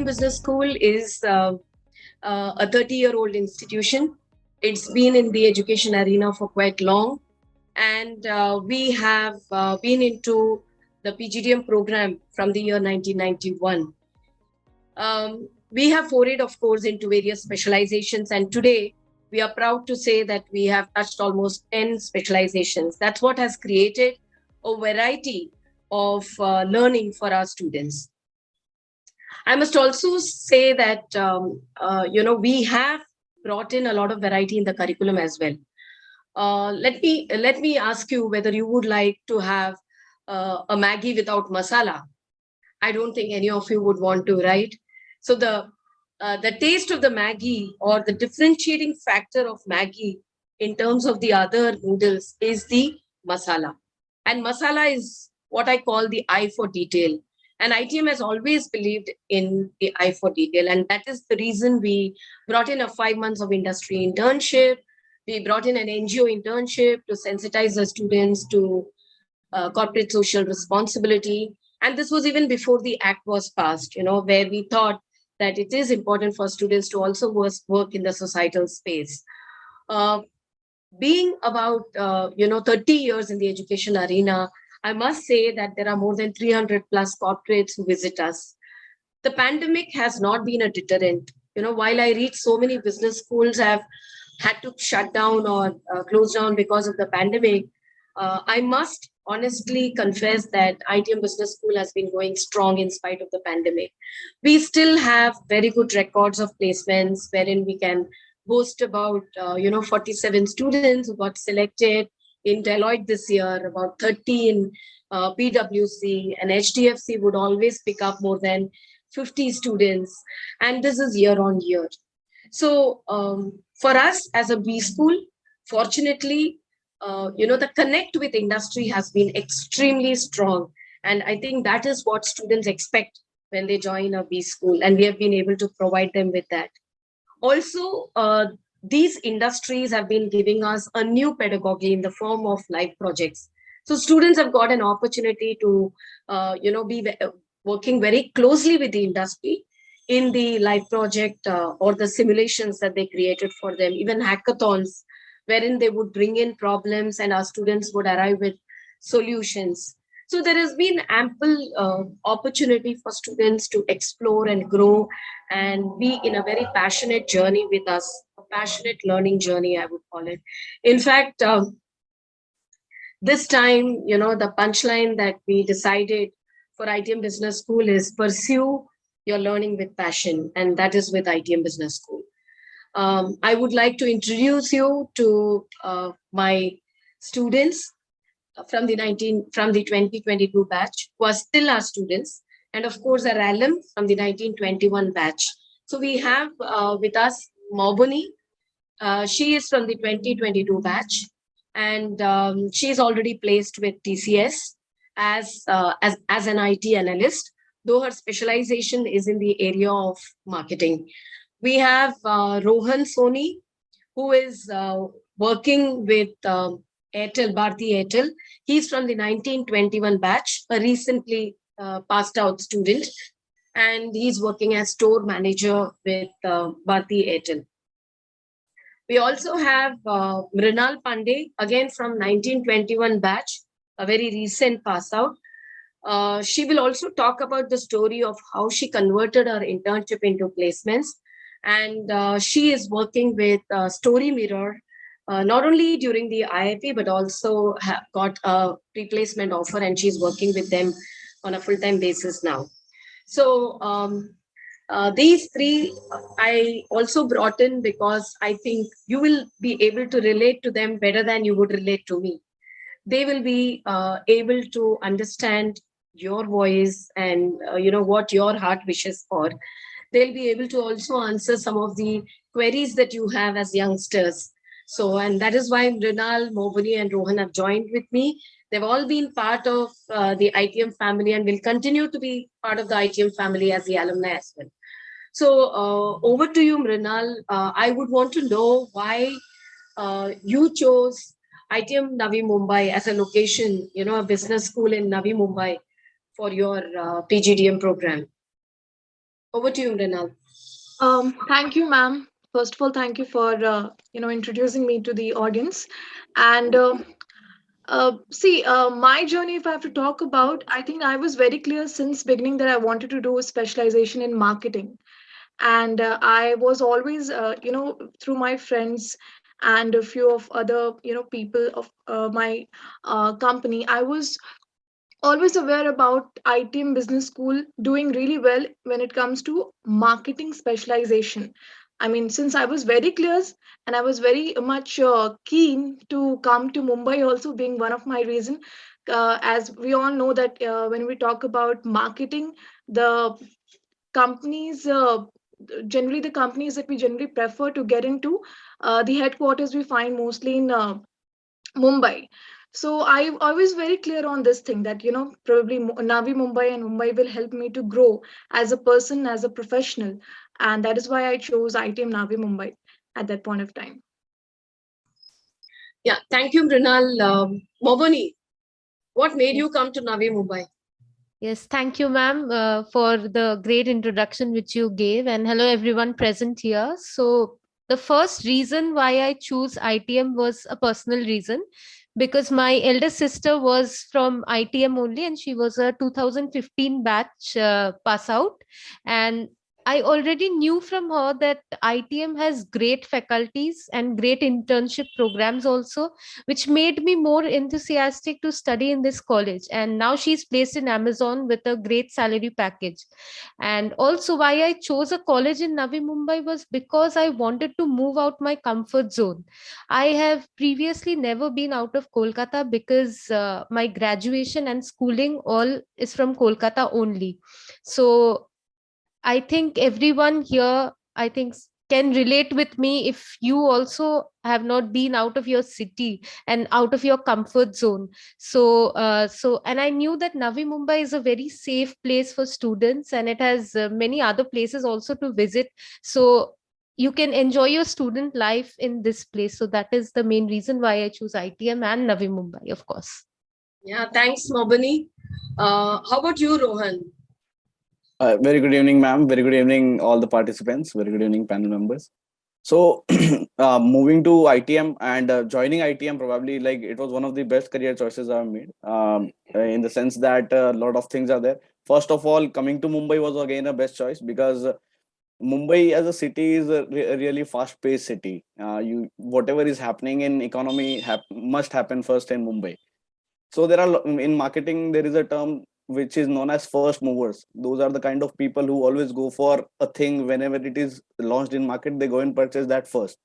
ITM Business School is a 30-year-old institution. It's been in the education arena for quite long. And we have been into the PGDM program from the year 1991. We have forayed, of course, into various specializations. And today, we are proud to say that we have touched almost 10 specializations. That's what has created a variety of learning for our students. I must also say that, we have brought in a lot of variety in the curriculum as well. Let me ask you whether you would like to have a Maggi without masala. I don't think any of you would want to, right? So the taste of the Maggi, or the differentiating factor of Maggi in terms of the other noodles, is the masala. And masala is what I call the eye for detail. And ITM has always believed in the eye for detail. And that is the reason we brought in a 5 months of industry internship. We brought in an NGO internship to sensitize the students to corporate social responsibility. And this was even before the act was passed, where we thought that it is important for students to also work in the societal space. Being about 30 years in the education arena, I must say that there are more than 300 plus corporates who visit us. The pandemic has not been a deterrent. While I read so many business schools have had to shut down or close down because of the pandemic, I must honestly confess that ITM Business School has been going strong in spite of the pandemic. We still have very good records of placements wherein we can boast about 47 students who got selected in Deloitte this year, about 30 in PwC, and HDFC would always pick up more than 50 students, and this is year on year. So for us as a B school, fortunately, the connect with industry has been extremely strong. And I think that is what students expect when they join a B school. And we have been able to provide them with that. Also, these industries have been giving us a new pedagogy in the form of live projects. So students have got an opportunity to, be working very closely with the industry in the live project or the simulations that they created for them, even hackathons, wherein they would bring in problems and our students would arrive with solutions. So there has been ample opportunity for students to explore and grow and be in a very passionate journey with us, a passionate learning journey, I would call it. In fact, this time, the punchline that we decided for ITM Business School is pursue your learning with passion, and that is with ITM Business School. I would like to introduce you to my students from the 2022 batch who are still our students, and of course our alum from the 1921 batch. So we have with us Mumabi. She is from the 2022 batch, and she is already placed with TCS as an IT analyst, though her specialization is in the area of marketing. We have Rohan Soni, who is working with Airtel, Bharti Airtel. He's from the 1921 batch, a recently passed out student, and he's working as store manager with Bharti Airtel. We also have Mrinal Pandey, again from 1921 batch, a very recent pass out. She will also talk about the story of how she converted her internship into placements. And she is working with Story Mirror, not only during the IIP, but also got a replacement offer, and she's working with them on a full-time basis now. So these three I also brought in because I think you will be able to relate to them better than you would relate to me. They will be able to understand your voice and what your heart wishes for. They'll be able to also answer some of the queries that you have as youngsters. So, and that is why Mrinal, Mumabi, and Rohan have joined with me. They've all been part of the ITM family and will continue to be part of the ITM family as the alumni as well. So over to you, Mrinal. I would want to know why you chose ITM Navi Mumbai as a location, a business school in Navi Mumbai for your PGDM program. Over to you, Mrinal. Thank you, ma'am. First of all, thank you for introducing me to the audience. And see, my journey, if I have to talk about, I think I was very clear since beginning that I wanted to do a specialization in marketing. And I was always, through my friends and a few of other, people of my company, I was always aware about ITM Business School doing really well when it comes to marketing specialization. I mean, since I was very clear and I was very much keen to come to Mumbai, also being one of my reason. As we all know that when we talk about marketing, the companies generally the companies that we generally prefer to get into, the headquarters we find mostly in Mumbai. So I was very clear on this thing that probably Navi Mumbai and Mumbai will help me to grow as a person, as a professional, and that is why I chose ITM Navi Mumbai at that point of time. Yeah, thank you, Mrinal. Mobani, what made you come to Navi Mumbai? Yes, thank you, ma'am, for the great introduction which you gave. And hello, everyone present here. So, the first reason why I choose ITM was a personal reason because my elder sister was from ITM only and she was a 2015 batch pass out. And I already knew from her that ITM has great faculties and great internship programs also, which made me more enthusiastic to study in this college. And now she's placed in Amazon with a great salary package. And also, why I chose a college in Navi Mumbai was because I wanted to move out my comfort zone. I have previously never been out of Kolkata because my graduation and schooling all is from Kolkata only. So I think everyone here, I think, can relate with me if you also have not been out of your city and out of your comfort zone. And I knew that Navi Mumbai is a very safe place for students, and it has many other places also to visit. So you can enjoy your student life in this place. So that is the main reason why I choose ITM and Navi Mumbai, of course. Yeah, thanks, Mobani. How about you, Rohan? Very good evening, ma'am. Very good evening, all the participants. Very good evening, panel members. So, moving to ITM and joining ITM, probably like it was one of the best career choices I've made. In the sense that a lot of things are there. First of all, coming to Mumbai was again a best choice because Mumbai as a city is a really fast-paced city. You whatever is happening in economy must happen first in Mumbai. So there are in marketing there is a term which is known as first movers. Those are the kind of people who always go for a thing whenever it is launched in market. They go and purchase that first.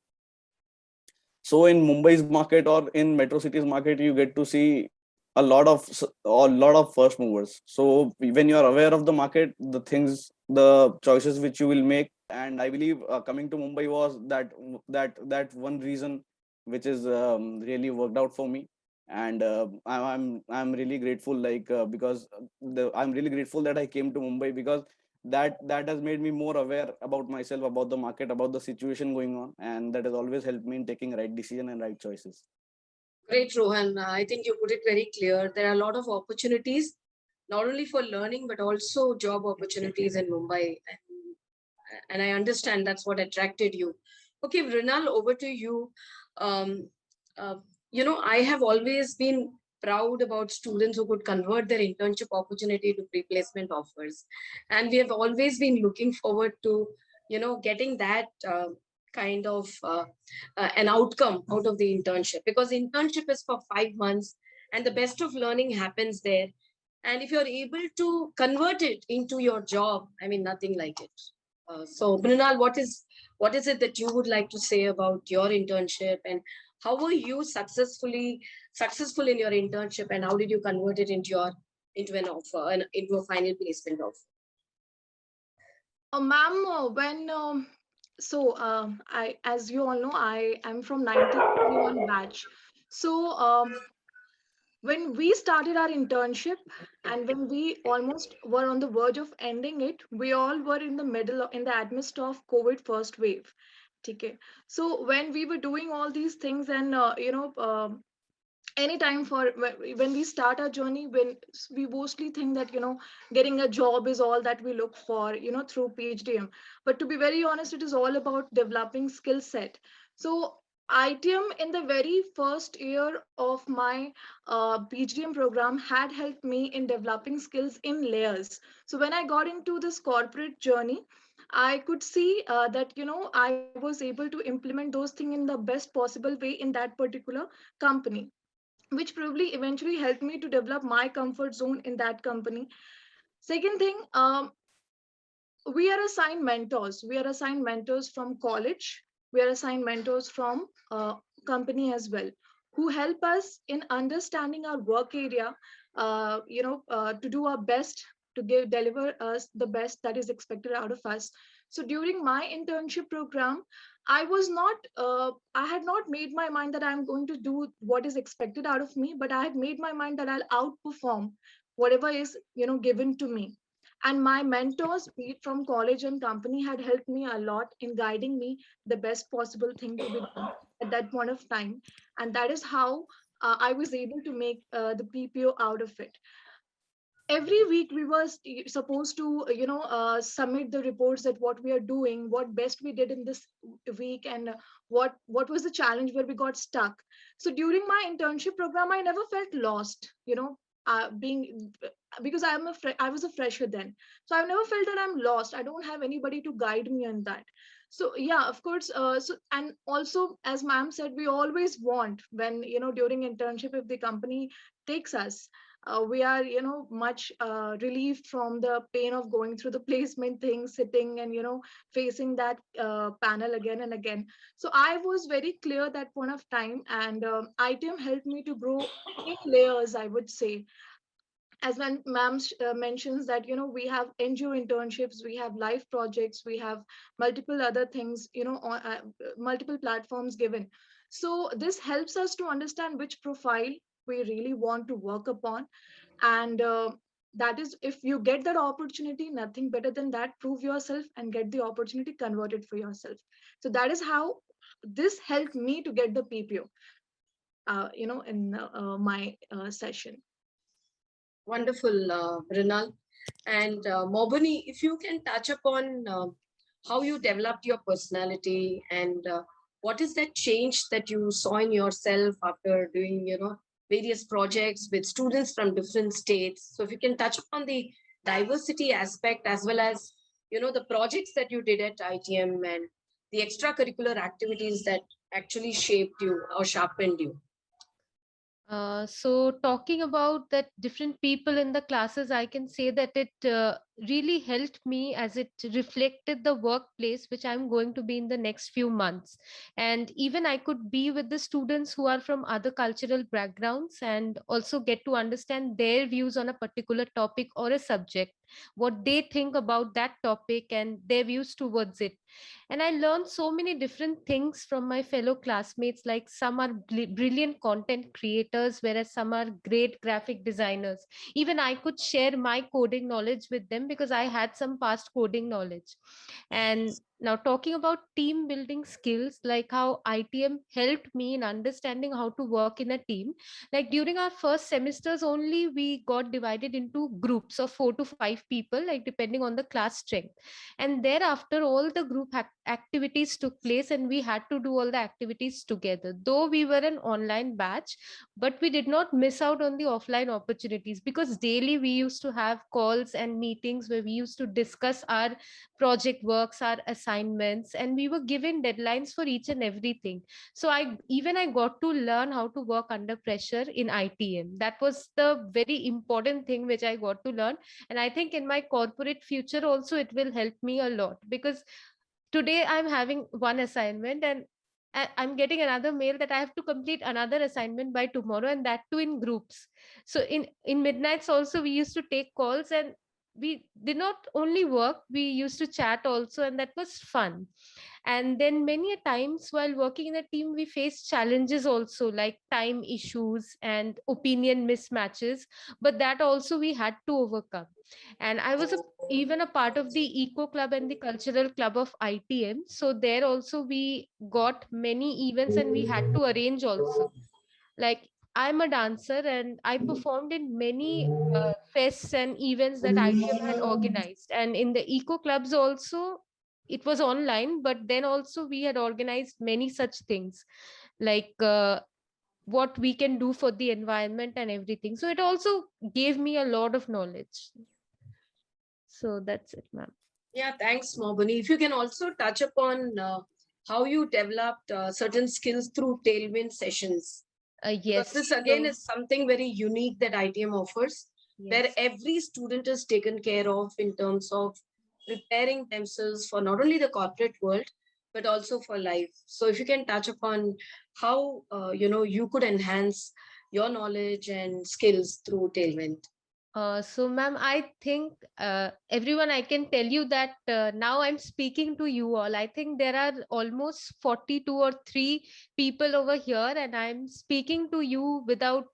So in Mumbai's market or in metro cities market, you get to see a lot of first movers. So when you are aware of the market, the things, the choices which you will make, and I believe coming to Mumbai was that one reason which is really worked out for me. And I'm really grateful, like because I'm really grateful that I came to Mumbai because that has made me more aware about myself, about the market, about the situation going on, and that has always helped me in taking right decision and right choices. Great, Rohan. I think you put it very clear. There are a lot of opportunities, not only for learning, but also job opportunities in Mumbai. And I understand that's what attracted you. Okay, Rinal, over to you. Um, uh, I have always been proud about students who could convert their internship opportunity to pre-placement offers. And we have always been looking forward to, getting that kind of an outcome out of the internship, because internship is for 5 months and the best of learning happens there. And if you're able to convert it into your job, I mean, nothing like it. So, Mrinal, what is it that you would like to say about your internship, and how were you successful in your internship, and how did you convert it into an offer and into a final placement offer? Ma'am, when I, as you all know, I am from 1991 batch. So when we started our internship and when we almost were on the verge of ending it, we all were in the middle in the midst of COVID first wave. Okay. So when we were doing all these things and anytime for when we start our journey, when we mostly think that getting a job is all that we look for through PGDM. But to be very honest, it is all about developing skill set. So ITM in the very first year of my PGDM program had helped me in developing skills in layers. So when I got into this corporate journey, I could see that I was able to implement those things in the best possible way in that particular company, which probably eventually helped me to develop my comfort zone in that company. Second thing, we are assigned mentors. We are assigned mentors from college. We are assigned mentors from company as well, who help us in understanding our work area, to do our best to deliver us the best that is expected out of us. So during my internship program, I had not made my mind that I'm going to do what is expected out of me, but I had made my mind that I'll outperform whatever is given to me. And my mentors, be it from college and company, had helped me a lot in guiding me the best possible thing to be done at that point of time. And that is how I was able to make the PPO out of it. Every week we were supposed to submit the reports that what we are doing, what best we did in this week, and what was the challenge where we got stuck. So during my internship program, I never felt lost, being because I was a fresher then. So I've never felt that I'm lost. I don't have anybody to guide me on that. So yeah, of course. And also, as ma'am said, we always want, when during internship, if the company takes us, we are much relieved from the pain of going through the placement thing, sitting and facing that panel again and again. So I was very clear that point of time, and ITM helped me to grow in layers, I would say. As when ma'am mentions that we have NGO internships, we have life projects, we have multiple other things, on multiple platforms given. So this helps us to understand which profile we really want to work upon. And that is, if you get that opportunity, nothing better than that, prove yourself and get the opportunity converted for yourself. So that is how this helped me to get the PPO in my session. Wonderful, Rinal. And Mobani, if you can touch upon how you developed your personality and what is that change that you saw in yourself after doing, various projects with students from different states. So if you can touch upon the diversity aspect as well as, the projects that you did at ITM and the extracurricular activities that actually shaped you or sharpened you. So talking about that different people in the classes, I can say that it really helped me as it reflected the workplace which I'm going to be in the next few months. And even I could be with the students who are from other cultural backgrounds and also get to understand their views on a particular topic or a subject, what they think about that topic and their views towards it. And I learned so many different things from my fellow classmates, like some are brilliant content creators, whereas some are great graphic designers. Even I could share my coding knowledge with them because I had some past coding knowledge. And now talking about team building skills, like how ITM helped me in understanding how to work in a team. Like during our first semesters only, we got divided into groups of 4 to 5 people, like depending on the class strength. And thereafter all the group activities took place and we had to do all the activities together, though we were an online batch. But we did not miss out on the offline opportunities, because daily we used to have calls and meetings where we used to discuss our project works, our assignments, and we were given deadlines for each and everything. So I got to learn how to work under pressure in ITM. That was the very important thing which I got to learn. And I think in my corporate future also it will help me a lot, because today I'm having one assignment and I'm getting another mail that I have to complete another assignment by tomorrow, and that too in groups. So in midnights also we used to take calls, and we did not only work, we used to chat also, and that was fun. And then many a times while working in a team, we face challenges also, like time issues and opinion mismatches, but that also we had to overcome. And I was even a part of the eco club and the cultural club of ITM, so there also we got many events and we had to arrange also. Like I'm a dancer and I performed in many fests and events that ITM had organized. And in the eco clubs also, it was online, but then also we had organized many such things like what we can do for the environment and everything. So it also gave me a lot of knowledge. So that's it, ma'am. Yeah, thanks, Mobani. If you can also touch upon how you developed certain skills through tailwind sessions. Because Yes. this again is something very unique that ITM offers, where Yes. every student is taken care of in terms of preparing themselves for not only the corporate world, but also for life. So if you can touch upon how, you could enhance your knowledge and skills through tailwind. So, ma'am, I think everyone, I can tell you that now I'm speaking to you all. I think there are almost 42 or 3 people over here, and I'm speaking to you without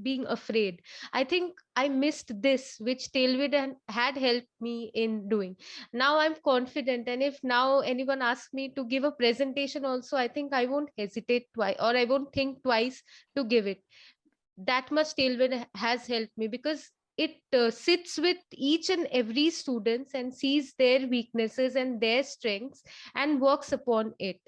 being afraid. I think I missed this, which Tailwind had helped me in doing. Now I'm confident, and if now anyone asks me to give a presentation, also, I think I won't hesitate twice or I won't think twice to give it. That much Tailwind has helped me because it sits with each and every students and sees their weaknesses and their strengths and works upon it,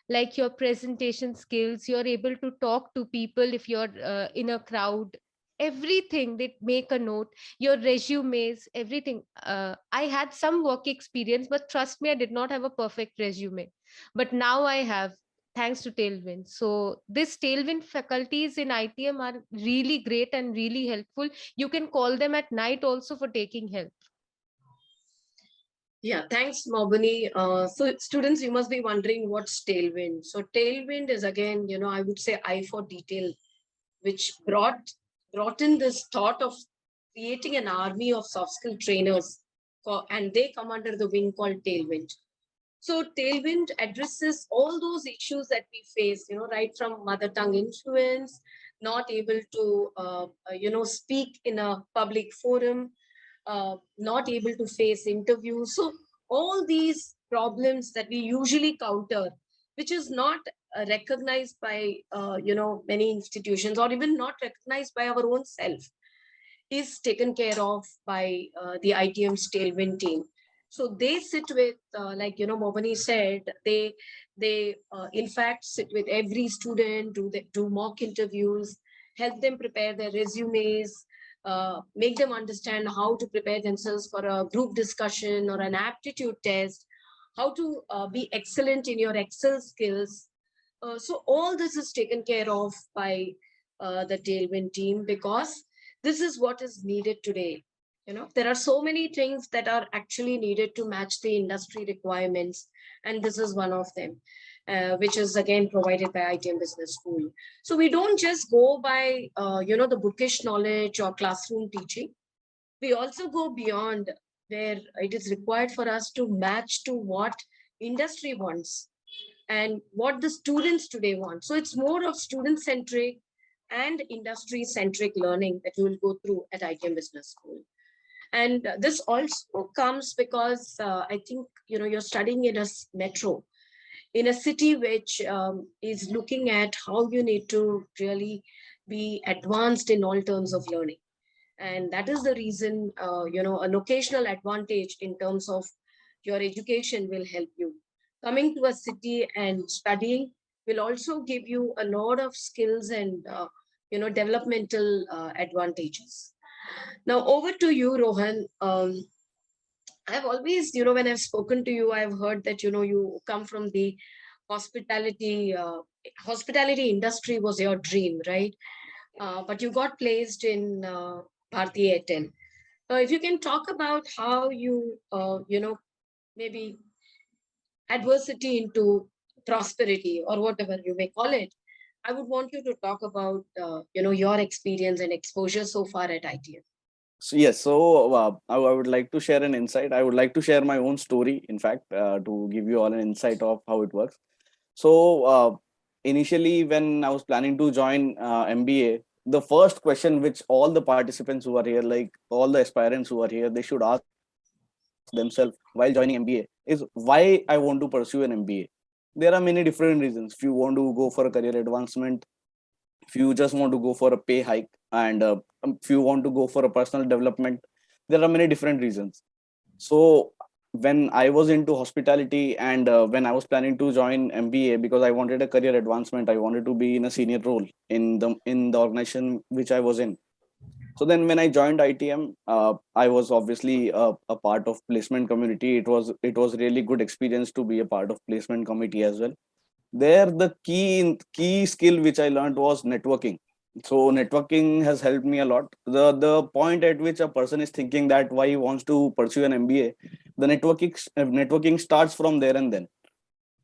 like your presentation skills. You're able to talk to people if you're in a crowd. Everything, they make a note. Your resumes, everything. I had some work experience, but trust me, I did not have a perfect resume, but now I have, thanks to Tailwind. So this Tailwind faculties in ITM are really great and really helpful. You can call them at night also for taking help. Yeah, thanks, Mobani. So students, you must be wondering what's tailwind. So tailwind is again, I would say eye for detail, which brought in this thought of creating an army of soft skill trainers and they come under the wing called tailwind. So tailwind addresses all those issues that we face, right from mother tongue influence, not able to speak in a public forum, not able to face interviews. So all these problems that we usually counter, which is not recognized by many institutions or even not recognized by our own self, is taken care of by the ITM's tailwind team. So they sit with, Mobani said, they in fact sit with every student, do mock interviews, help them prepare their resumes, make them understand how to prepare themselves for a group discussion or an aptitude test, how to be excellent in your Excel skills. So all this is taken care of by the Tailwind team because this is what is needed today. There are so many things that are actually needed to match the industry requirements, and this is one of them, which is again provided by ITM Business School. So we don't just go by the bookish knowledge or classroom teaching. We also go beyond, where it is required for us to match to what industry wants and what the students today want. So it's more of student centric and industry centric learning that you will go through at ITM Business School. And this also comes because I think you're studying in a metro, in a city which is looking at how you need to really be advanced in all terms of learning. And that is the reason a locational advantage in terms of your education will help you. Coming to a city and studying will also give you a lot of skills and developmental advantages. Now over to you, Rohan. I've always, when I've spoken to you, I've heard that you come from the hospitality hospitality industry was your dream, right? But you got placed in Bharti Airtel. If you can talk about how you maybe adversity into prosperity or whatever you may call it, I would want you to talk about your experience and exposure so far at ITM. So yes, so I would like to share an insight. I would like to share my own story, in fact, to give you all an insight of how it works. So initially, when I was planning to join MBA, the first question which all the participants who are here, like all the aspirants who are here, they should ask themselves while joining MBA is why I want to pursue an MBA. There are many different reasons. If you want to go for a career advancement, if you just want to go for a pay hike, and if you want to go for a personal development, there are many different reasons. So when I was into hospitality, and when I was planning to join MBA, because I wanted a career advancement, I wanted to be in a senior role in the organization which I was in. So then when I joined ITM, I was obviously a part of placement community. It was really good experience to be a part of placement committee as well. There, the key skill which I learned was networking. So networking has helped me a lot. The point at which a person is thinking that why he wants to pursue an MBA, the networking starts from there. And then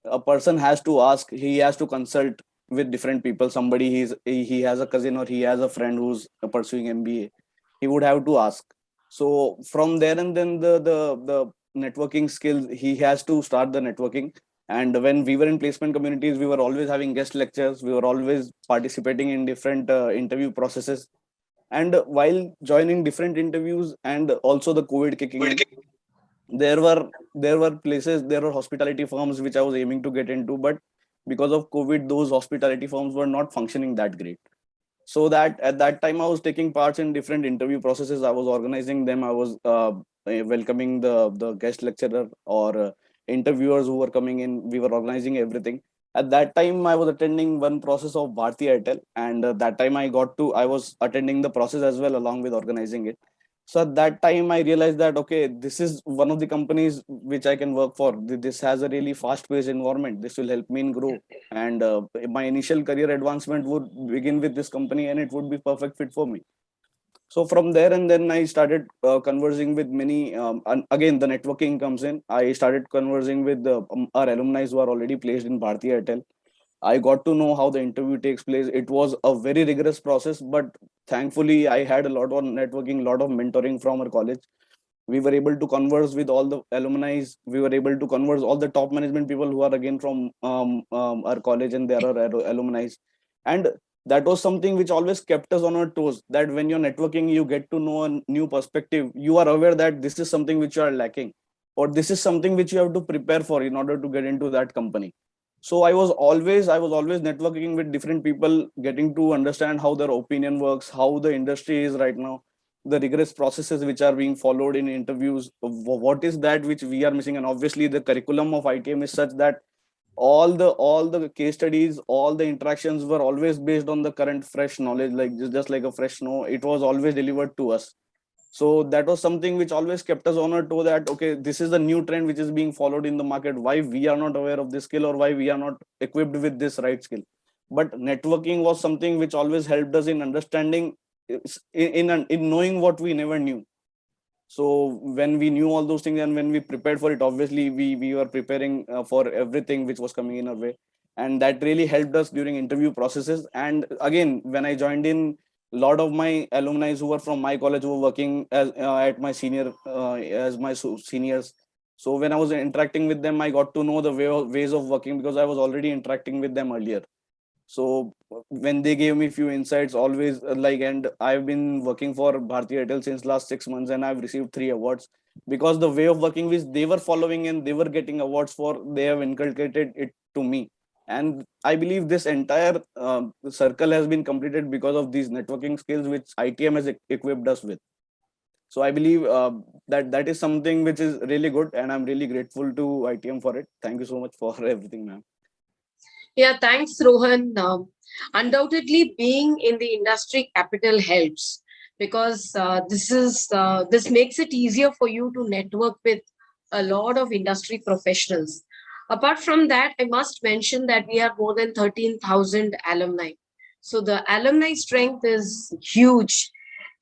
a person has to ask, he has to consult with different people. Somebody, he has a cousin or he has a friend who's pursuing MBA, he would have to ask. So from there, and then the networking skills, he has to start the networking. And when we were in placement communities, we were always having guest lectures, we were always participating in different interview processes. And while joining different interviews, and also the COVID kicking in, there were places, there were hospitality firms which I was aiming to get into, but because of COVID, those hospitality firms were not functioning that great. So that at that time I was taking parts in different interview processes, I was organizing them, I was welcoming the guest lecturer or interviewers who were coming in, we were organizing everything. At that time I was attending one process of Bharti Airtel, and that time I was attending the process as well along with organizing it. So at that time I realized that, okay, this is one of the companies which I can work for. This has a really fast paced environment, this will help me in grow, and my initial career advancement would begin with this company, and it would be perfect fit for me. So from there, and then I started conversing with many, and again the networking comes in. I started conversing with our alumni who are already placed in Bharti Airtel. I got to know how the interview takes place. It was a very rigorous process, but thankfully I had a lot of networking, lot of mentoring from our college. We were able to converse with all the alumni, we were able to converse all the top management people who are again from our college, and there are alumni. And that was something which always kept us on our toes, that when you're networking, you get to know a new perspective, you are aware that this is something which you are lacking, or this is something which you have to prepare for in order to get into that company. So I was always networking with different people, getting to understand how their opinion works, how the industry is right now, the rigorous processes which are being followed in interviews, what is that which we are missing. And obviously the curriculum of ITM is such that all the case studies, all the interactions were always based on the current fresh knowledge, like just like a fresh snow, it was always delivered to us. So that was something which always kept us on our toe, that okay, this is the new trend which is being followed in the market, why we are not aware of this skill, or why we are not equipped with this right skill. But networking was something which always helped us in understanding, in knowing what we never knew. So when we knew all those things, and when we prepared for it, obviously we were preparing for everything which was coming in our way. And that really helped us during interview processes. And again, when I joined in, a lot of my alumni who were from my college were working as at my senior as my seniors. So when I was interacting with them, I got to know the ways of working, because I was already interacting with them earlier. So when they gave me few insights, always and I've been working for Bharti Airtel since last 6 months, and I've received 3 awards, because the way of working which they were following and they were getting awards for, they have inculcated it to me. And I believe this entire circle has been completed because of these networking skills which ITM has equipped us with. So I believe that is something which is really good, and I'm really grateful to ITM for it. Thank you so much for everything, ma'am. Yeah, thanks, Rohan. Undoubtedly, being in the industry capital helps, because this makes it easier for you to network with a lot of industry professionals. Apart from that, I must mention that we have more than 13,000 alumni. So the alumni strength is huge.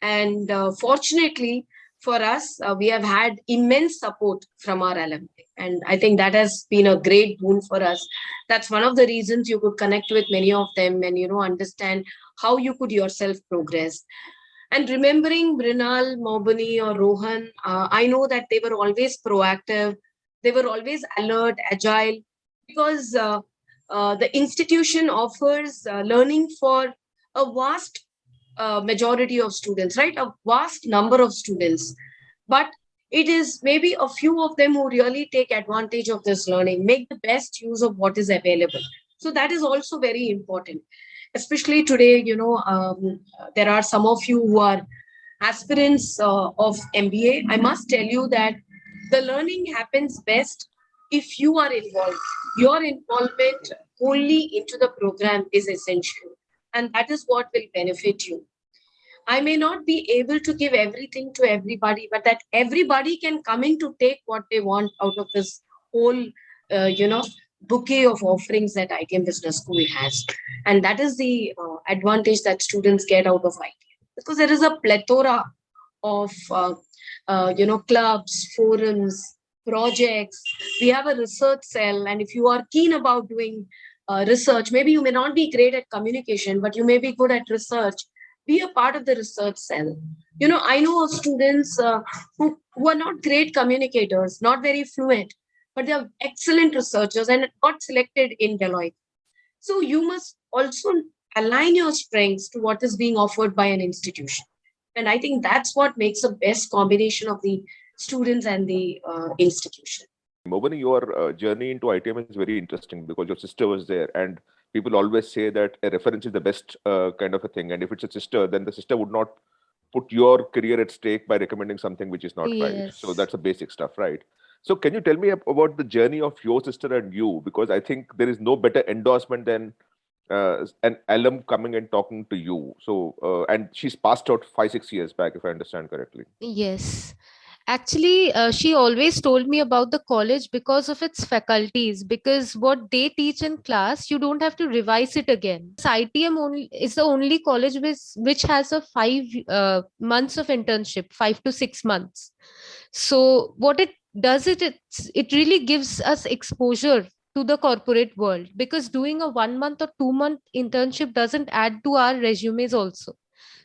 And fortunately for us, we have had immense support from our alumni. And I think that has been a great boon for us. That's one of the reasons you could connect with many of them and, understand how you could yourself progress. And remembering Brinal, Mobani, or Rohan, I know that they were always proactive. They were always alert, agile, because the institution offers learning for a vast majority of students, right? A vast number of students. But it is maybe a few of them who really take advantage of this learning, make the best use of what is available. So that is also very important. especially today, there are some of you who are aspirants of MBA. I must tell you that the learning happens best if you are involved. Your involvement wholly into the program is essential, and that is what will benefit you. I may not be able to give everything to everybody, but that everybody can come in to take what they want out of this whole, bouquet of offerings that ITM Business School has. And that is the advantage that students get out of ITM, because there is a plethora of, clubs, forums, projects. We have a research cell. And if you are keen about doing research, maybe you may not be great at communication, but you may be good at research, be a part of the research cell. I know of students who are not great communicators, not very fluent, but they are excellent researchers and got selected in Deloitte. So you must also align your strengths to what is being offered by an institution. And I think that's what makes the best combination of the students and the institution. Mobani, your journey into ITM is very interesting because your sister was there, and people always say that a reference is the best kind of a thing. And if it's a sister, then the sister would not put your career at stake by recommending something which is not right. So Yes. that's the basic stuff, right? So can you tell me about the journey of your sister and you? Because I think there is no better endorsement than an alum coming and talking to you. So and she's passed out 5-6 years back, if I understand correctly. Yes. Actually, she always told me about the college because of its faculties, because what they teach in class, you don't have to revise it again. So ITM only is the only college which has a 5 months of internship, 5 to 6 months. So what it does, it really gives us exposure to the corporate world, because doing a 1 month or 2 month internship doesn't add to our resumes also.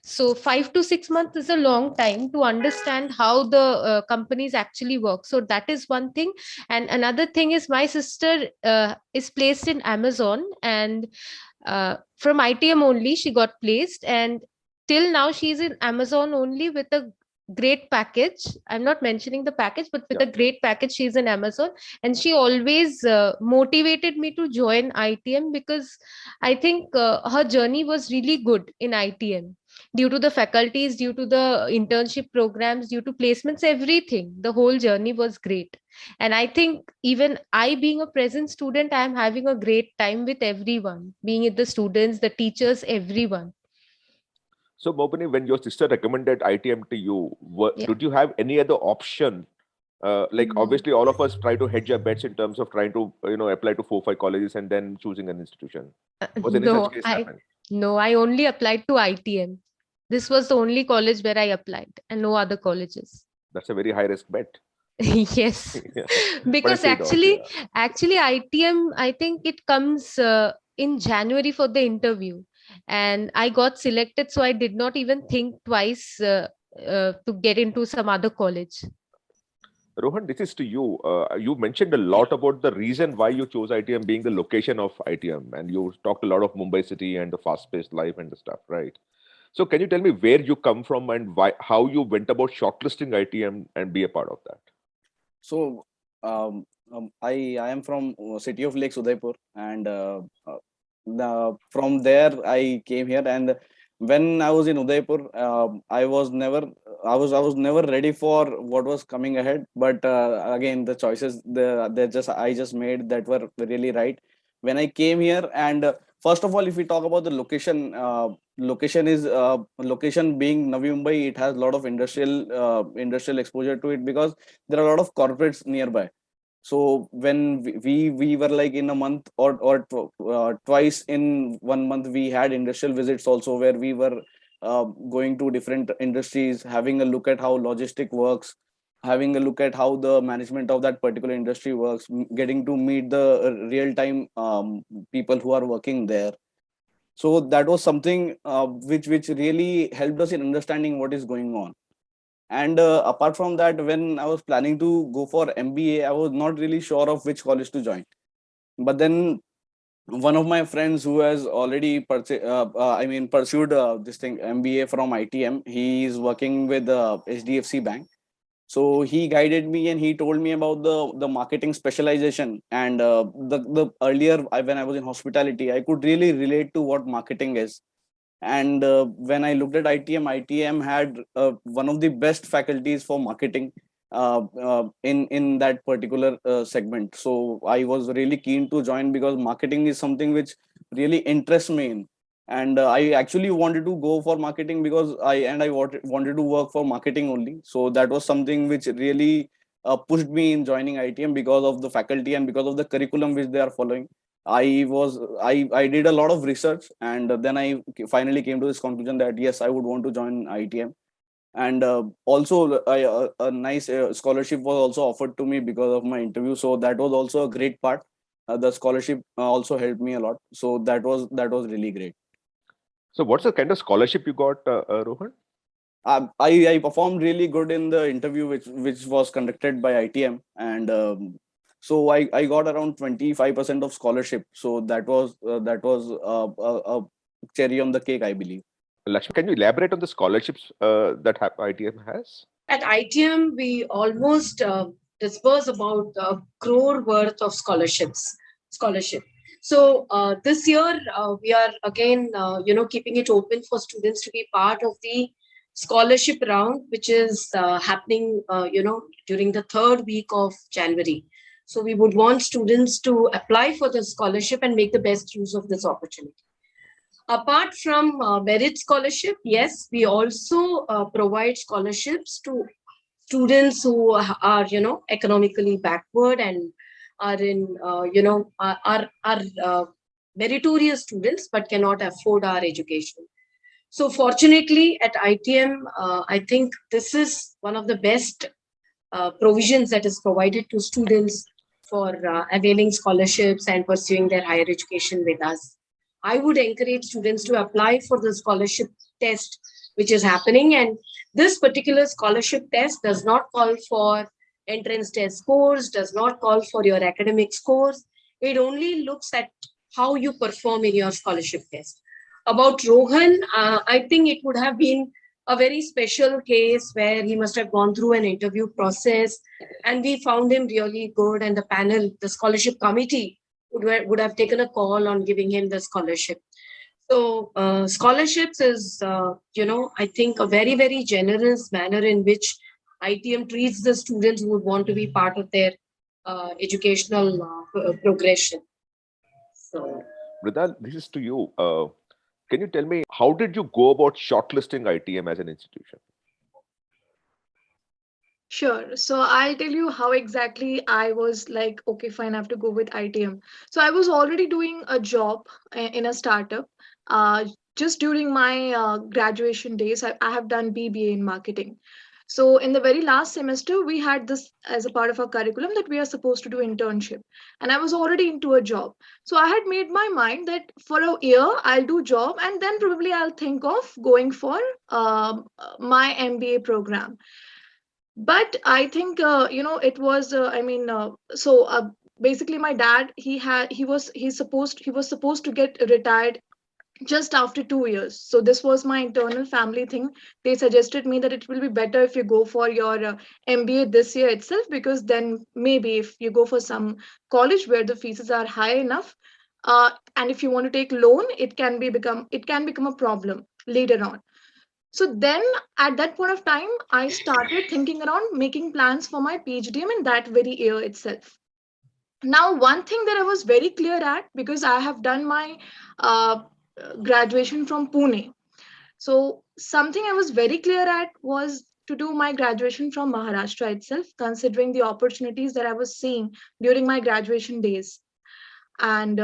So 5 to 6 months is a long time to understand how the companies actually work. So that is one thing. And another thing is, my sister is placed in Amazon, and from ITM only she got placed, and till now she's in Amazon only with a great package. I'm not mentioning the package, but with Yeah. a great package, she's in Amazon. And she always motivated me to join ITM, because I think her journey was really good in ITM, due to the faculties, due to the internship programs, due to placements, everything. The whole journey was great. And I think even I, being a present student, I am having a great time with everyone, being it the students, the teachers, everyone. So Mobani, when your sister recommended ITM to you, Yeah. did you have any other option? Like No. obviously all of us try to hedge our bets in terms of trying to apply to 4-5 colleges and then choosing an institution. Was any such No, case I happen? no, I only applied to ITM. This was the only college where I applied, and no other colleges. That's a very high risk bet. Yes. Yeah. But it Because paid off. actually, Yeah. actually ITM, I think it comes in January for the interview, and I got selected, so I did not even think twice to get into some other college. Rohan, this is to you. You mentioned a lot about the reason why you chose ITM being the location of ITM, and you talked a lot of Mumbai city and the fast-paced life and the stuff, right? So can you tell me where you come from and why, how you went about shortlisting ITM and be a part of that? So I am from city of Lake Udaipur, and from there I came here. And when I was in Udaipur, I was never ready for what was coming ahead. But again, the choices I just made that were really right when I came here. And first of all, if we talk about the location, location being Navi Mumbai, it has a lot of industrial exposure to it, because there are a lot of corporates nearby. So when we were like in a month, or twice in 1 month, we had industrial visits also, where we were going to different industries, having a look at how logistic works, having a look at how the management of that particular industry works, getting to meet the real time people who are working there. So that was something which really helped us in understanding what is going on. And apart from that, when I was planning to go for MBA, I was not really sure of which college to join. But then one of my friends who has already pursued this thing MBA from ITM, he is working with HDFC Bank. So he guided me and he told me about the marketing specialization. And the earlier when I was in hospitality, I could really relate to what marketing is. And when I looked at ITM had one of the best faculties for marketing in that particular segment. So I was really keen to join because marketing is something which really interests me in. And I actually wanted to go for marketing because wanted to work for marketing only. So that was something which really pushed me in joining ITM because of the faculty and because of the curriculum which they are following. I did a lot of research, and then I finally came to this conclusion that yes, I would want to join ITM. And also a nice scholarship was also offered to me because of my interview, so that was also a great part. The scholarship also helped me a lot, so that was really great. So what's the kind of scholarship you got, Rohan? I performed really good in the interview which was conducted by ITM, and so I got around 25% of scholarship. So that was a cherry on the cake, I believe. Lakshmi, can you elaborate on the scholarships that ITM has? At ITM, we almost disperse about a crore worth of scholarship. So this year, we are again, keeping it open for students to be part of the scholarship round, which is happening, during the third week of January. So we would want students to apply for the scholarship and make the best use of this opportunity. Apart from merit scholarship, yes, we also provide scholarships to students who are, economically backward and are in, are meritorious students but cannot afford our education. So fortunately at ITM, I think this is one of the best provisions that is provided to students for availing scholarships and pursuing their higher education with us. I would encourage students to apply for the scholarship test which is happening. And this particular scholarship test does not call for entrance test scores, does not call for your academic scores. It only looks at how you perform in your scholarship test. About Rohan, I think it would have been a very special case where he must have gone through an interview process and we found him really good, and the panel, the scholarship committee would have taken a call on giving him the scholarship. So scholarships is, I think a very, very generous manner in which ITM treats the students who would want to be part of their educational progression. So, Vridal, this is to you. Can you tell me, how did you go about shortlisting ITM as an institution? Sure. So I'll tell you how exactly I was like, okay, fine, I have to go with ITM. So I was already doing a job in a startup. Just during my graduation days, I have done BBA in marketing. So in the very last semester, we had this as a part of our curriculum that we are supposed to do internship. And I was already into a job. So I had made my mind that for a year, I'll do job and then probably I'll think of going for my MBA program. But I think it was basically my dad, he was supposed to get retired just after 2 years. So this was my internal family thing. They suggested me that it will be better if you go for your MBA this year itself, because then maybe if you go for some college where the fees are high enough, and if you want to take loan, it can become a problem later on. So then at that point of time, I started thinking around making plans for my PGDM in that very year itself. Now, one thing that I was very clear at, because I have done my graduation from Pune. So something I was very clear at was to do my graduation from Maharashtra itself, considering the opportunities that I was seeing during my graduation days. And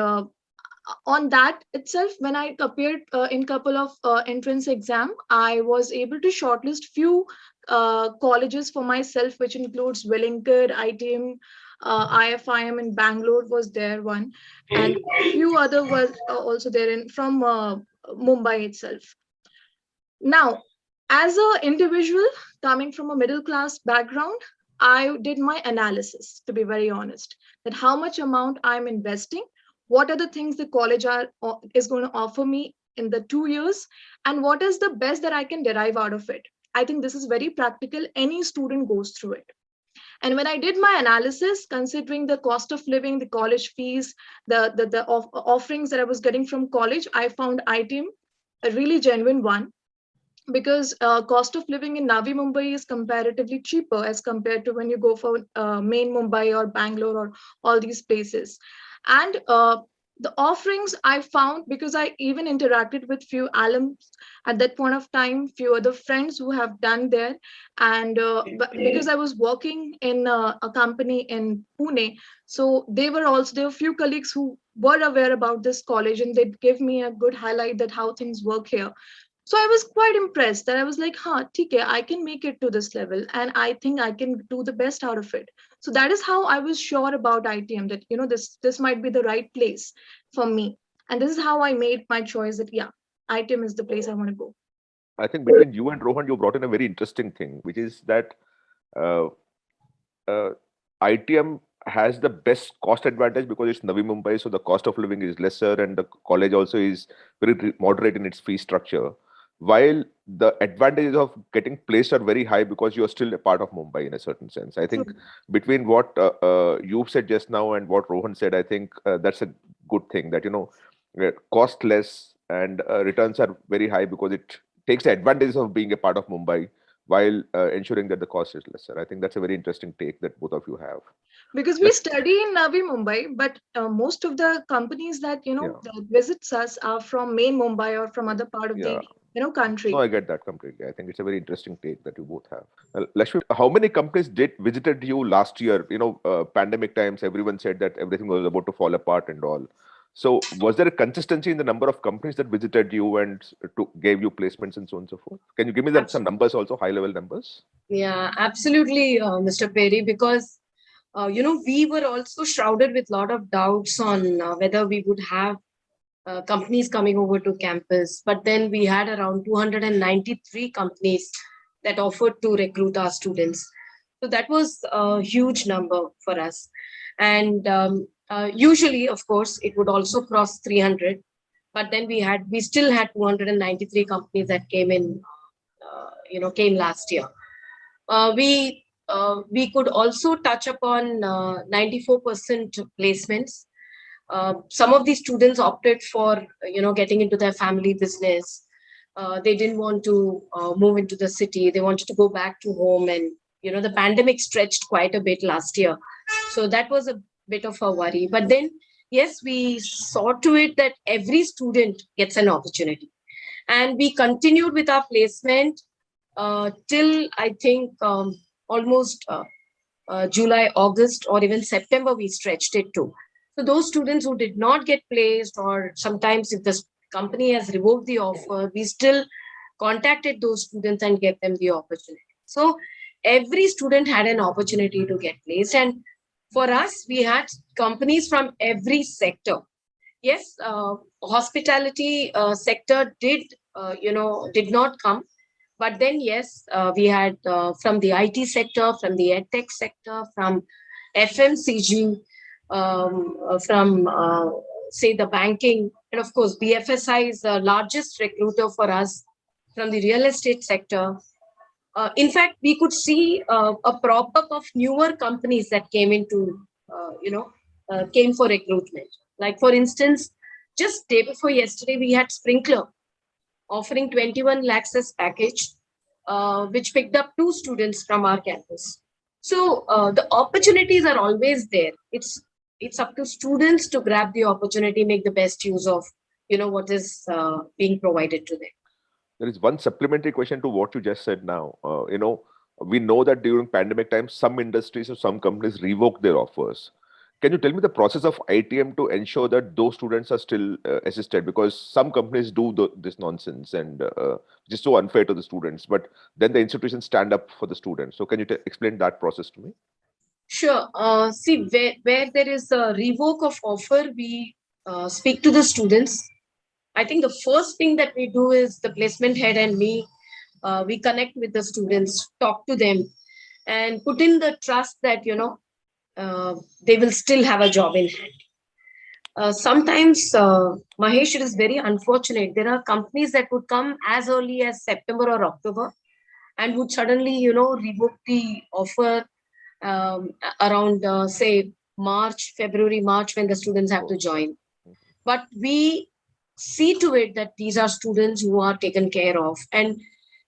on that itself, when I appeared in couple of entrance exam, I was able to shortlist few colleges for myself, which includes Wellington, ITM, IFIM in Bangalore was there one, and few other was also there in from Mumbai itself. Now, as an individual coming from a middle class background, I did my analysis, to be very honest, that how much amount I'm investing, what are the things the college is going to offer me in the 2 years, and what is the best that I can derive out of it. I think this is very practical. Any student goes through it. And when I did my analysis, considering the cost of living, the college fees, the offerings that I was getting from college, I found ITM a really genuine one, because cost of living in Navi Mumbai is comparatively cheaper as compared to when you go for main Mumbai or Bangalore or all these places. And the offerings I found, because I even interacted with few alums at that point of time, few other friends who have done there. And because I was working in a company in Pune, so there were a few colleagues who were aware about this college, and they gave me a good highlight that how things work here. So I was quite impressed that I was like, theek hai, I can make it to this level, and I think I can do the best out of it. So that is how I was sure about ITM, that, this might be the right place for me. And this is how I made my choice that, yeah, ITM is the place I want to go. I think between you and Rohan, you brought in a very interesting thing, which is that uh, ITM has the best cost advantage because it's Navi Mumbai, so the cost of living is lesser, and the college also is very moderate in its fee structure. While the advantages of getting placed are very high because you are still a part of Mumbai in a certain sense. I think between what you said just now and what Rohan said, I think that's a good thing, that cost less and returns are very high because it takes the advantages of being a part of Mumbai while ensuring that the cost is lesser. I think that's a very interesting take that both of you have. Because we study in Navi Mumbai, but most of the companies that that visits us are from main Mumbai or from other part of the country. No, I get that completely. I think it's a very interesting take that you both have. Lakshmi, how many companies visited you last year? Pandemic times, everyone said that everything was about to fall apart and all. So was there a consistency in the number of companies that visited you and gave you placements and so on and so forth? Can you give me some numbers also, high level numbers? Yeah, absolutely, Mr. Perry, because we were also shrouded with a lot of doubts on whether we would have companies coming over to campus. But then we had around 293 companies that offered to recruit our students. So that was a huge number for us. And usually, of course, it would also cross 300. But then we still had 293 companies that came in, came last year. We could also touch upon 94% placements. Some of these students opted for getting into their family business. They didn't want to move into the city. They wanted to go back to home, and the pandemic stretched quite a bit last year, so that was a bit of a worry. But then, yes, we saw to it that every student gets an opportunity, and we continued with our placement till I think almost July, August, or even September. We stretched it to. So those students who did not get placed, or sometimes if the company has revoked the offer, we still contacted those students and gave them the opportunity. So every student had an opportunity to get placed. And for us, we had companies from every sector. Yes, hospitality sector did not come. But then, yes, we had from the IT sector, from the EdTech sector, from FMCG, from say the banking, and of course BFSI is the largest recruiter for us from the real estate sector. In fact, we could see a prop up of newer companies that came into came for recruitment. Like for instance, just day before yesterday, we had Sprinkler offering 21 lakhs as package, which picked up 2 students from our campus. So the opportunities are always there. It's up to students to grab the opportunity, make the best use of what is being provided to them. There is one supplementary question to what you just said now. We know that during pandemic times, some industries or some companies revoke their offers. Can you tell me the process of ITM to ensure that those students are still assisted? Because some companies do this nonsense and just so unfair to the students, but then the institutions stand up for the students. So can you explain that process to me? Sure. See, where there is a revoke of offer, we speak to the students. I think the first thing that we do is the placement head and me, we connect with the students, talk to them, and put in the trust that, they will still have a job in hand. Sometimes, Mahesh, it is very unfortunate. There are companies that would come as early as September or October, and would suddenly, revoke the offer around, say, February, March, when the students have to join. But we see to it that these are students who are taken care of, and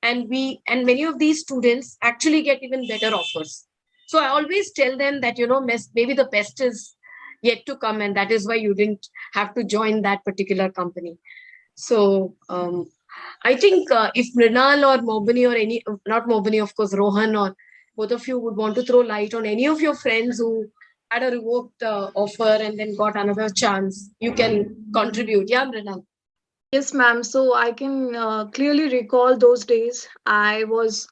many of these students actually get even better offers. So I always tell them that, maybe the best is yet to come, and that is why you didn't have to join that particular company. So I think if Mrinal or Mobini, or any, not Mobini, of course, Rohan, or both of you would want to throw light on any of your friends who had a revoked offer and then got another chance, you can contribute. Yeah, Mrinal. Yes, ma'am. So I can clearly recall those days. I was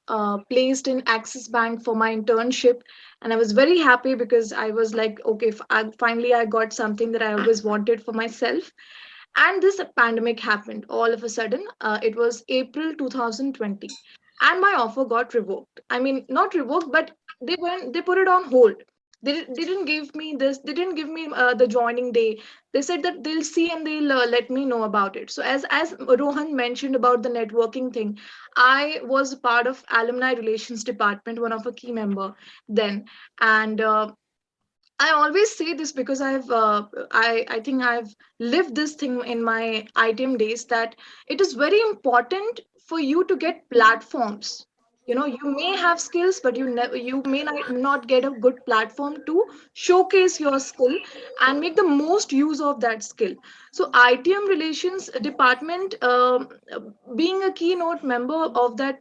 placed in Axis Bank for my internship, and I was very happy because I was like, okay, finally I got something that I always wanted for myself. And this pandemic happened all of a sudden. It was April 2020, and my offer got revoked. I mean, not revoked, but they put it on hold. They didn't give me this. They didn't give me the joining day. They said that they'll see and they'll let me know about it. So as Rohan mentioned about the networking thing, I was part of alumni relations department, one of a key member then, and I always say this because I think I've lived this thing in my ITM days, that it is very important for you to get platforms. You may have skills, but you may not get a good platform to showcase your skill and make the most use of that skill. So ITM relations department, being a keynote member of that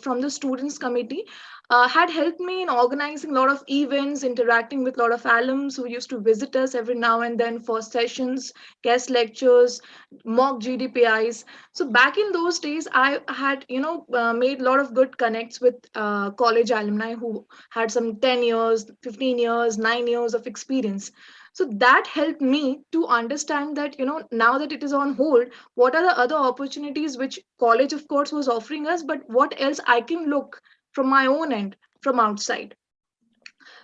from the students committee, had helped me in organizing a lot of events, interacting with a lot of alums who used to visit us every now and then for sessions, guest lectures, mock GDPIs. So back in those days, I had, made a lot of good connects with college alumni who had some 10 years, 15 years, 9 years of experience. So that helped me to understand that, now that it is on hold, what are the other opportunities which college, of course, was offering us, but what else I can look from my own end, from outside.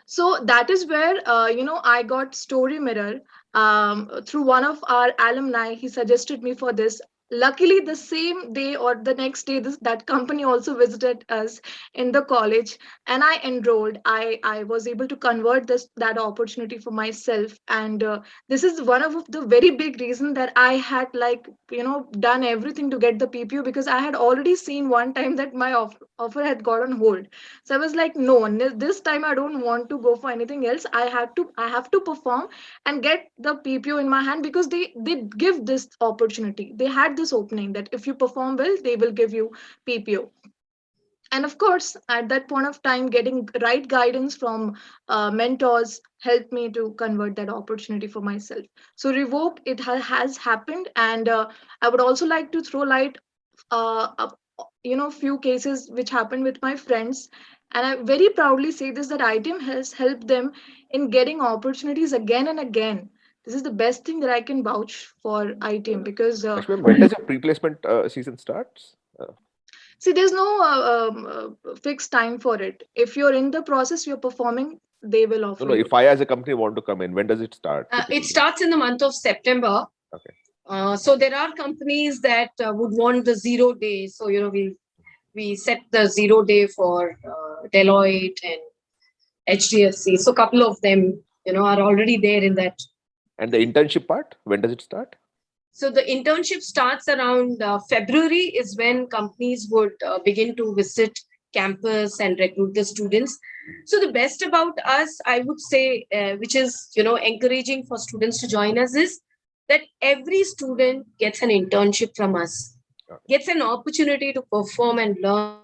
So that is where I got Story Mirror through one of our alumni. He suggested me for this. Luckily, the same day or the next day, that company also visited us in the college, and I enrolled. I was able to convert that opportunity for myself, and this is one of the very big reason that I had, like, done everything to get the PPO, because I had already seen one time that my offer had got on hold. So I was like, no, this time I don't want to go for anything else. I have to perform and get the PPO in my hand, because they give this opportunity. They had this opening that if you perform well, they will give you PPO. And of course, at that point of time, getting right guidance from mentors helped me to convert that opportunity for myself. So revoke, it has happened, and I would also like to throw light up, few cases which happened with my friends, and I very proudly say this, that ITM has helped them in getting opportunities again and again. This is the best thing that I can vouch for ITM, because Lakshmi, when does your pre-placement season starts? see, there's no fixed time for it. If you're in the process, you're performing, they will No, offer no. you. If I, as a company, want to come in, when does it start? It typically? starts in the month of September. Okay. So there are companies that would want the 0 day. So, we set the 0 day for Deloitte and HDFC. So a couple of them, are already there in that. And the internship part, when does it start? So the internship starts around February, is when companies would begin to visit campus and recruit the students. So the best about us, I would say, which is, encouraging for students to join us, is that every student gets an internship from us, gets an opportunity to perform and learn.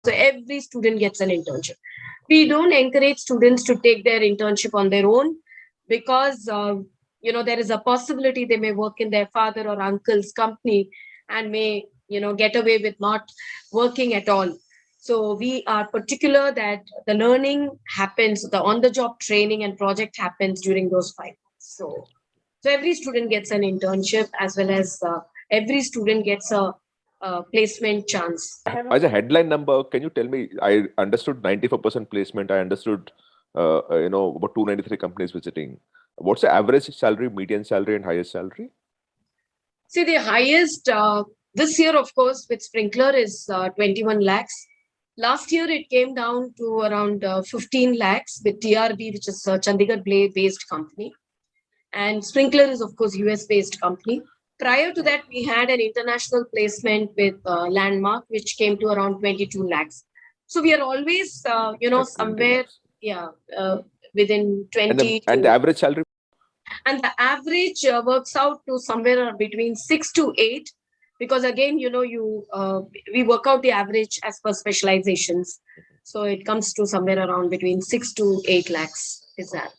So every student gets an internship. We don't encourage students to take their internship on their own, because there is a possibility they may work in their father or uncle's company and may get away with not working at all. So we are particular that the learning happens, the on the job training and project happens during those 5 months. So every student gets an internship, as well as every student gets a placement chance. As a headline number, can you tell me? I understood 94% placement. I understood, about 293 companies visiting. What's the average salary, median salary, and highest salary? See, the highest this year, of course, with Sprinkler is 21 lakhs. Last year, it came down to around 15 lakhs with TRB, which is a Chandigarh-based company. And Sprinkler is, of course, US-based company. Prior to that, we had an international placement with Landmark, which came to around 22 lakhs. So we are always, somewhere, within 20. And the average salary? And the average works out to somewhere between 6 to 8, because again, we work out the average as per specializations. So it comes to somewhere around between 6 to 8 lakhs is that.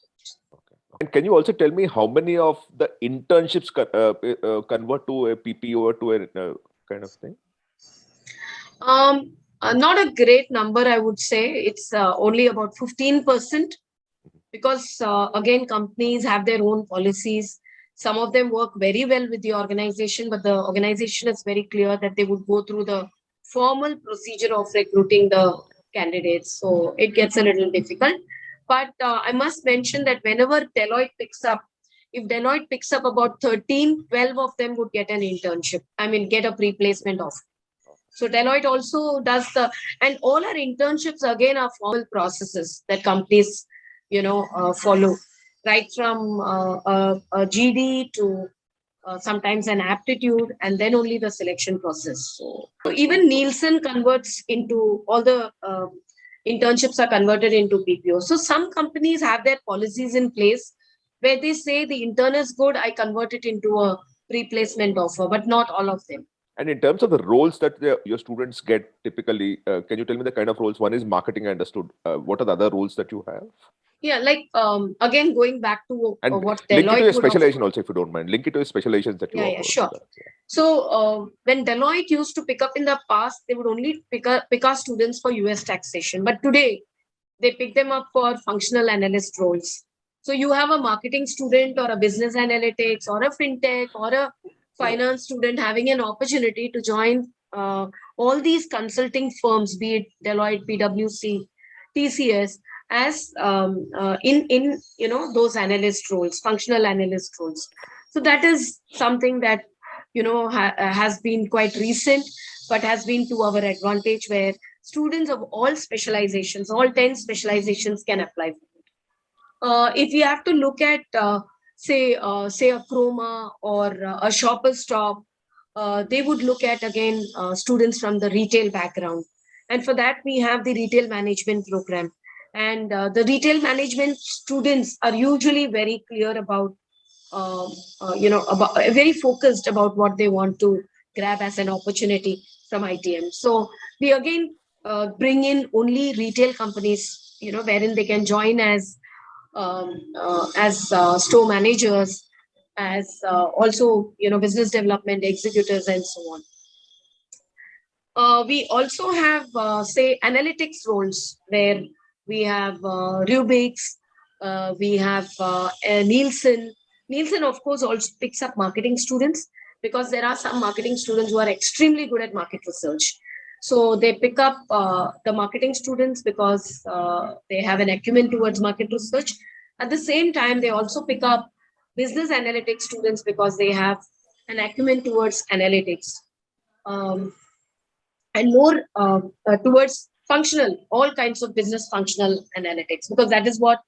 And can you also tell me how many of the internships convert to a PP or to a kind of thing? Not a great number, I would say. It's only about 15%, because again, companies have their own policies. Some of them work very well with the organization, but the organization is very clear that they would go through the formal procedure of recruiting the candidates. So it gets a little difficult. But I must mention that whenever Deloitte picks up, if Deloitte picks up about 13, 12 of them would get an internship. Get a pre-placement offer. So Deloitte also does and all our internships again are formal processes that companies, follow, right from a GD to sometimes an aptitude, and then only the selection process. So even Nielsen converts into all the internships are converted into PPO. So some companies have their policies in place where they say the intern is good, I convert it into a replacement offer, but not all of them. And in terms of the roles that your students get typically, can you tell me the kind of roles? One is marketing, I understood. What are the other roles that you have? Yeah, again, going back to what Deloitte link it to your specialization also, if you don't mind. Link it to your specializations that you offer. Yeah, sure. So when Deloitte used to pick up in the past, they would only pick our students for US taxation. But today, they pick them up for functional analyst roles. So you have a marketing student or a business analytics or a fintech or a finance student having an opportunity to join all these consulting firms, be it Deloitte, PwC, TCS, as in those analyst roles, functional analyst roles. So that is something that has been quite recent, but has been to our advantage, where students of all specializations, all 10 specializations, can apply for it. If you have to look at say a Chroma or a Shoppers Stop, they would look at again students from the retail background, and for that we have the retail management program. And the retail management students are usually very clear about, very focused about what they want to grab as an opportunity from ITM. So we again bring in only retail companies, wherein they can join as store managers, as also, business development executives, and so on. We also have, say, analytics roles, where we have Rubik's, we have Nielsen. Nielsen, of course, also picks up marketing students, because there are some marketing students who are extremely good at market research. So they pick up the marketing students because they have an acumen towards market research. At the same time, they also pick up business analytics students because they have an acumen towards analytics. And more towards functional, all kinds of business functional analytics, because that is what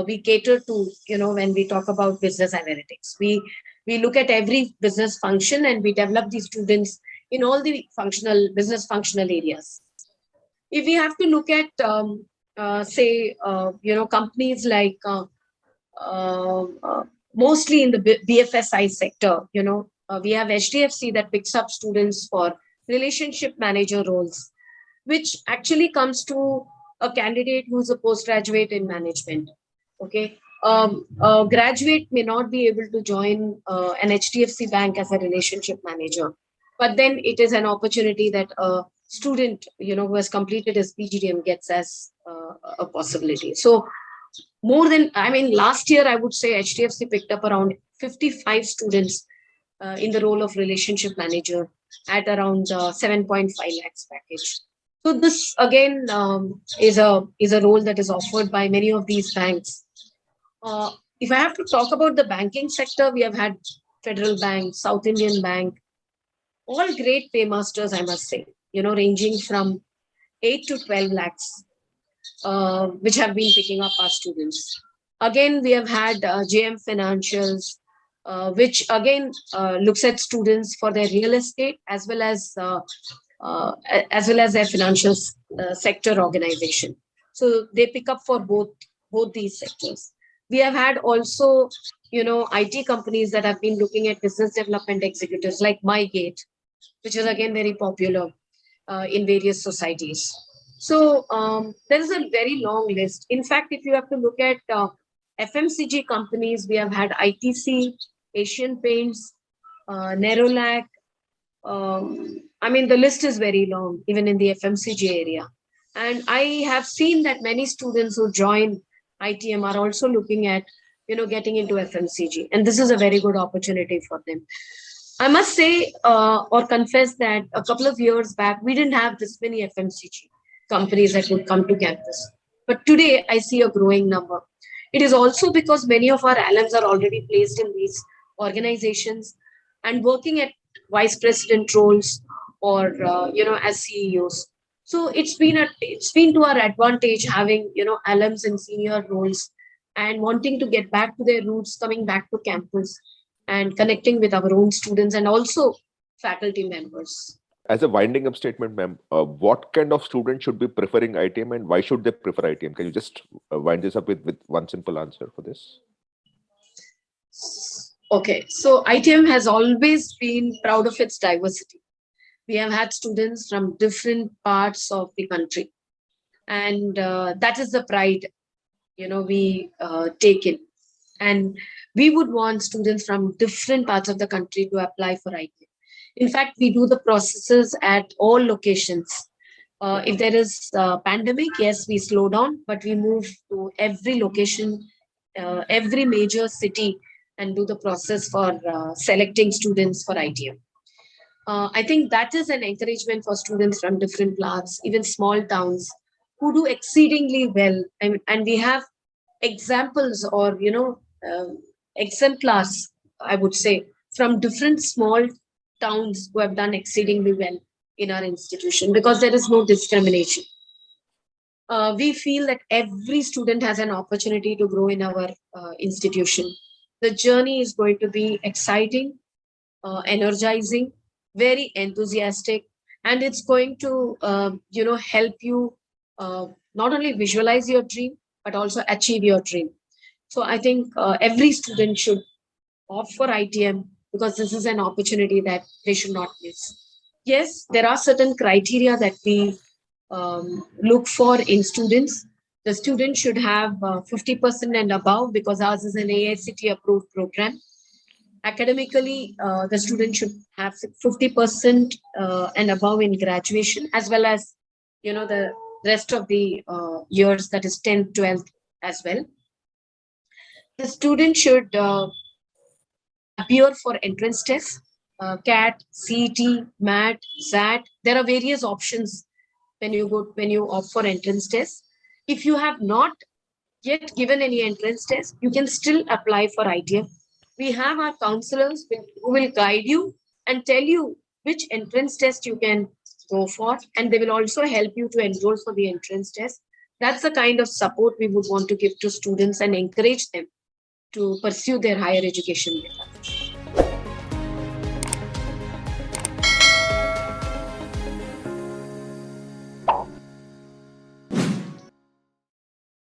we cater to, when we talk about business analytics. We look at every business function, and we develop these students in all the business functional areas. If we have to look at, say, companies like mostly in the BFSI sector, we have HDFC that picks up students for relationship manager roles, which actually comes to a candidate who's a postgraduate in management. Okay. A graduate may not be able to join an HDFC bank as a relationship manager, but then it is an opportunity that a student, who has completed his PGDM gets as a possibility. So last year, I would say HDFC picked up around 55 students in the role of relationship manager at around 7.5 lakhs package. So this again is a role that is offered by many of these banks. If I have to talk about the banking sector, we have had Federal Bank, South Indian Bank, all great paymasters, I must say, ranging from 8 to 12 lakhs, which have been picking up our students. Again, we have had JM Financials, which again looks at students for their real estate as well as their financial sector organization. So they pick up for both these sectors. We have had also, IT companies that have been looking at business development executives like MyGate, which is again very popular in various societies. So there is a very long list. In fact, if you have to look at FMCG companies, we have had ITC, Asian Paints, Nerolac. The list is very long, even in the FMCG area. And I have seen that many students who join ITM are also looking at, getting into FMCG. And this is a very good opportunity for them. I must say or confess that a couple of years back, we didn't have this many FMCG companies that would come to campus. But today, I see a growing number. It is also because many of our alums are already placed in these organizations and working at vice president roles or as CEOs. So it's been to our advantage having alums in senior roles and wanting to get back to their roots, coming back to campus and connecting with our own students and also faculty members. As a winding up statement, ma'am, what kind of student should be preferring ITM and why should they prefer ITM? Can you just wind this up with one simple answer for this? Okay, so ITM has always been proud of its diversity. We have had students from different parts of the country. And that is the pride, we take in. And we would want students from different parts of the country to apply for ITM. In fact, we do the processes at all locations. If there is a pandemic, yes, we slow down, but we move to every location, every major city and do the process for selecting students for ITM. I think that is an encouragement for students from different class, even small towns, who do exceedingly well. And we have examples or, exemplars, I would say, from different small towns who have done exceedingly well in our institution because there is no discrimination. We feel that every student has an opportunity to grow in our institution. The journey is going to be exciting, energizing, very enthusiastic, and it's going to, help you not only visualize your dream, but also achieve your dream. So I think every student should opt for ITM because this is an opportunity that they should not miss. Yes, there are certain criteria that we look for in students. The student should have 50% and above because ours is an AICTE approved program. Academically, the student should have 50% and above in graduation, as well as, the rest of the years, that is 10th, 12th as well. The student should appear for entrance tests, CAT, CET, MAT, SAT. There are various options when you opt for entrance tests. If you have not yet given any entrance test, you can still apply for ITM. We have our counselors who will guide you and tell you which entrance test you can go for, and they will also help you to enroll for the entrance test. That's the kind of support we would want to give to students and encourage them to pursue their higher education with us.